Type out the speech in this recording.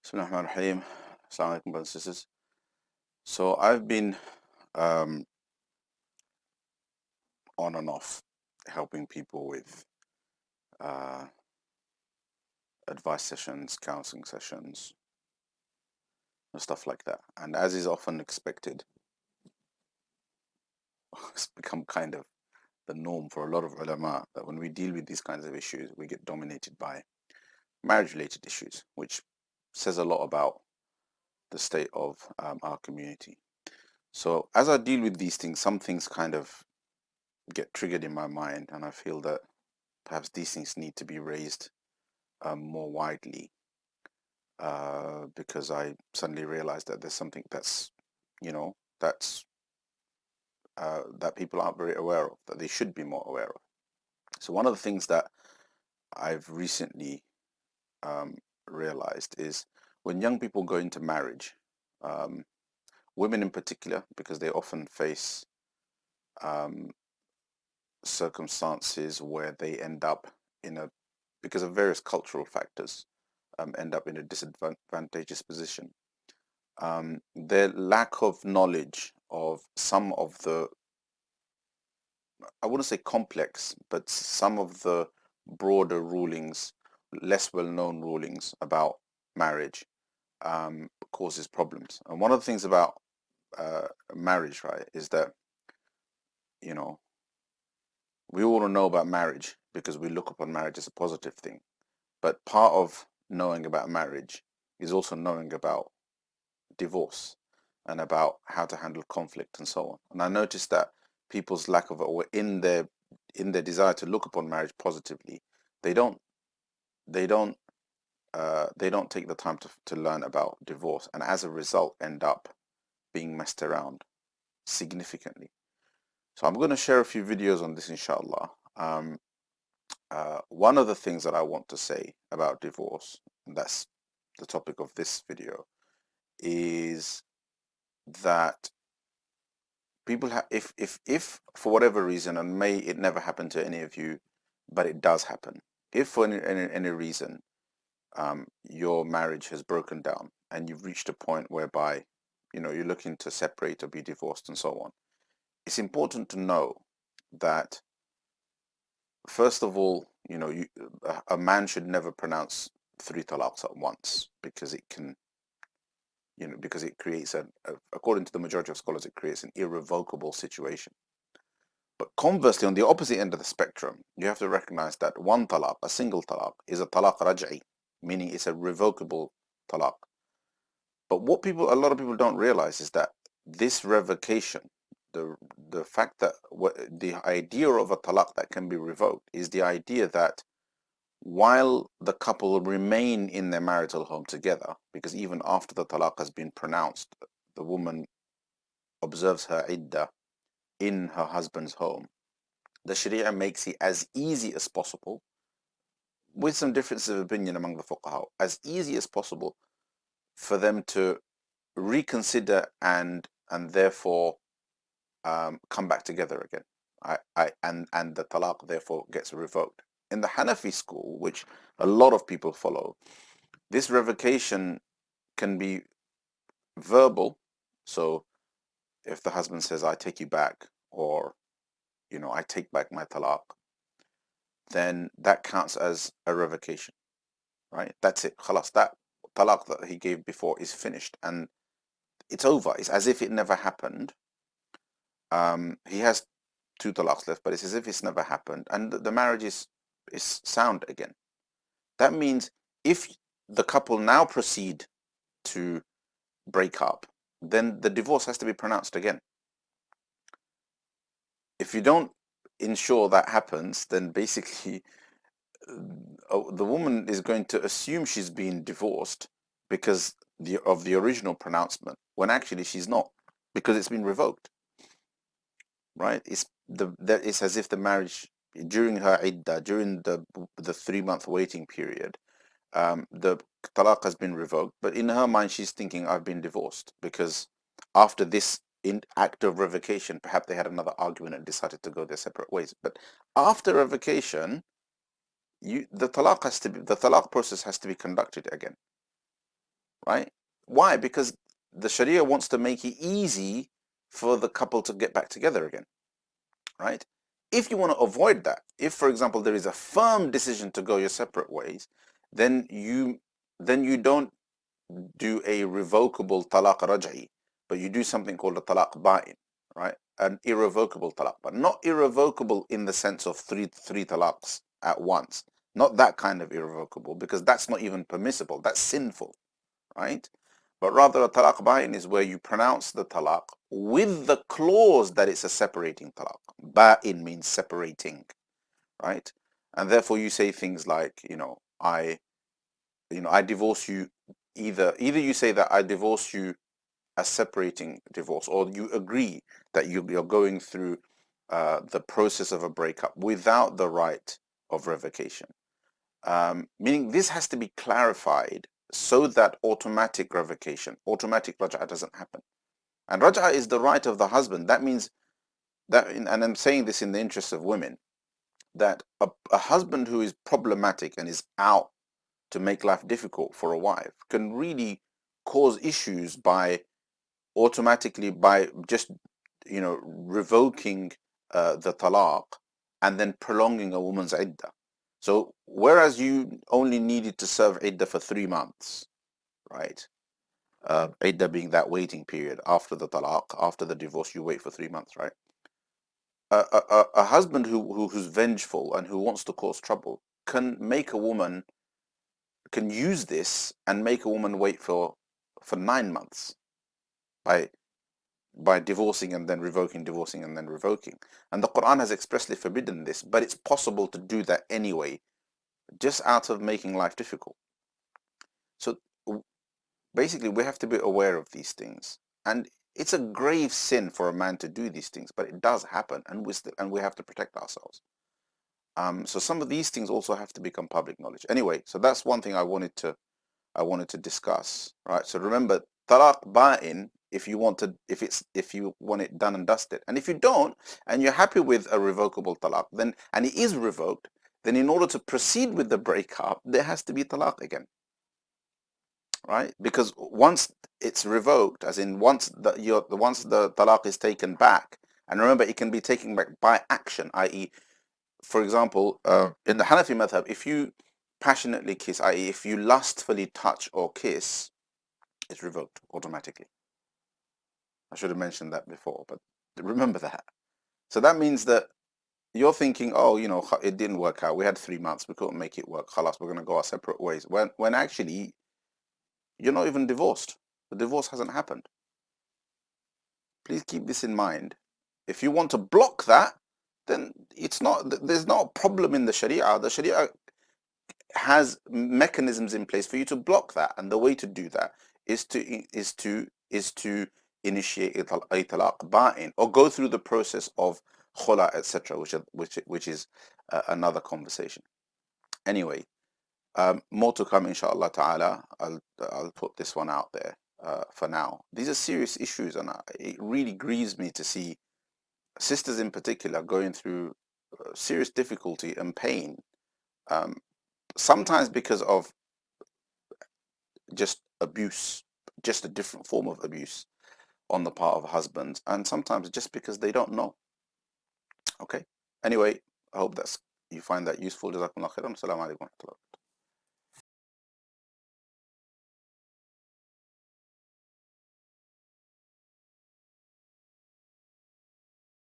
Bismillahirrahmanirrahim. Assalamu alaikum, brothers and sisters. So I've been um, on and off helping people with uh, advice sessions, counseling sessions, and stuff like that. And as is often expected, it's become kind of the norm for a lot of ulama that when we deal with these kinds of issues, we get dominated by marriage-related issues, which says a lot about the state of our community. So as I deal with these things, some things kind of get triggered in my mind, and I feel that perhaps these things need to be raised more widely because I suddenly realized that there's something that's, you know, that people aren't very aware of, that they should be more aware of. So one of the things that I've recently um, realized is when young people go into marriage, um, women in particular, because they often face um, circumstances where they end up in a, because of various cultural factors, end up in a disadvantageous position. Their lack of knowledge of some of the, I wouldn't say complex, but some of the broader rulings, less well-known rulings about marriage, causes problems. And one of the things about marriage, right, is that, you know, we all know about marriage because we look upon marriage as a positive thing. But part of knowing about marriage is also knowing about divorce and about how to handle conflict and so on. And I noticed that people's lack of, or in their desire to look upon marriage positively, they don't they don't they don't take the time to learn about divorce, and as a result end up being messed around significantly. So I'm going to share a few videos on this, inshallah. One of the things that I want to say about divorce, and that's the topic of this video, is that people have, if for whatever reason, and may it never happen to any of you, but it does happen, if for any reason your marriage has broken down and you've reached a point whereby you're looking to separate or be divorced and so on, it's important to know that first of all, a man should never pronounce three talaqs at once, because it can, because it creates according to the majority of scholars, it creates an irrevocable situation. But conversely, on the opposite end of the spectrum, you have to recognize that one talaq, a single talaq, is a talaq raj'i, meaning it's a revocable talaq. But what a lot of people don't realize is that this revocation, the fact that the idea of a talaq that can be revoked is the idea that while the couple remain in their marital home together, because even after the talaq has been pronounced, the woman observes her iddah in her husband's home. The Sharia makes it as easy as possible, with some differences of opinion among the fuqaha, as easy as possible for them to reconsider and therefore come back together again. And the talaq therefore gets revoked. In the Hanafi school, which a lot of people follow, this revocation can be verbal. So if the husband says, "I take you back," or "I take back my talaq," then that counts as a revocation, right? That's it. Khalas, that talaq that he gave before is finished and it's over. It's as if it never happened. He has two talaqs left, but it's as if it's never happened, and the marriage is sound again. That means if the couple now proceed to break up, then the divorce has to be pronounced again. If you don't ensure that happens, then basically the woman is going to assume she's been divorced because of the original pronouncement, when actually she's not, because it's been revoked, right? It's as if the marriage, during her iddah, during the 3-month waiting period, the talaq has been revoked, but in her mind she's thinking, I've been divorced, because after this act of revocation, perhaps they had another argument and decided to go their separate ways. But after revocation, the talaq process has to be conducted again, right? Why? Because the Sharia wants to make it easy for the couple to get back together again, right? If you want to avoid that, if for example there is a firm decision to go your separate ways, then you don't do a revocable talaq raj'i, but you do something called a talaq ba'in, right? An irrevocable talaq, but not irrevocable in the sense of three talaqs at once. Not that kind of irrevocable, because that's not even permissible. That's sinful, right? But rather a talaq ba'in is where you pronounce the talaq with the clause that it's a separating talaq. Ba'in means separating, right? And therefore you say things like, I divorce you. Either you say that I divorce you as separating divorce, or you agree that you're going through the process of a breakup without the right of revocation. Meaning this has to be clarified so that automatic raj'ah doesn't happen. And raj'ah is the right of the husband. That means that, and I'm saying this in the interest of women, that a husband who is problematic and is out to make life difficult for a wife can really cause issues by just revoking the talaq and then prolonging a woman's iddah. So whereas you only needed to serve iddah for 3 months, right? Iddah being that waiting period after the talaq, after the divorce, you wait for 3 months, right? A husband who's vengeful and who wants to cause trouble can use this and make a woman wait for 9 months by divorcing and then revoking, divorcing and then revoking. And the Quran has expressly forbidden this, but it's possible to do that anyway, just out of making life difficult. So basically we have to be aware of these things, and it's a grave sin for a man to do these things, but it does happen, and we have to protect ourselves. So some of these things also have to become public knowledge. Anyway, so that's one thing I wanted to discuss, right? So remember, talaq ba'in, if you want it done and dusted, and if you don't, and you're happy with a revocable talaq, then, and it is revoked, then in order to proceed with the breakup, there has to be talaq again, right? Because once it's revoked, as in once the talaq is taken back, and remember, it can be taken back by action, i.e., for example, in the Hanafi madhab, if you passionately kiss, i.e., if you lustfully touch or kiss, it's revoked automatically. I should have mentioned that before, but remember that. So that means that you're thinking, oh, it didn't work out. We had 3 months. We couldn't make it work. Khalas, we're going to go our separate ways. When actually, you're not even divorced. The divorce hasn't happened. Please keep this in mind. If you want to block that, then there's not a problem in the Sharia. The Sharia has mechanisms in place for you to block that, and the way to do that is to initiate a talaq ba'in, or go through the process of khula, etc., which is another conversation. Anyway, more to come, inshallah ta'ala. I'll put this one out there for now. These are serious issues, and it really grieves me to see sisters in particular going through serious difficulty and pain, sometimes because of just abuse, just a different form of abuse on the part of husbands, and sometimes just because they don't know. Okay. Anyway, I hope you find that useful. Jazakumullah khairan. Assalamu alaikum.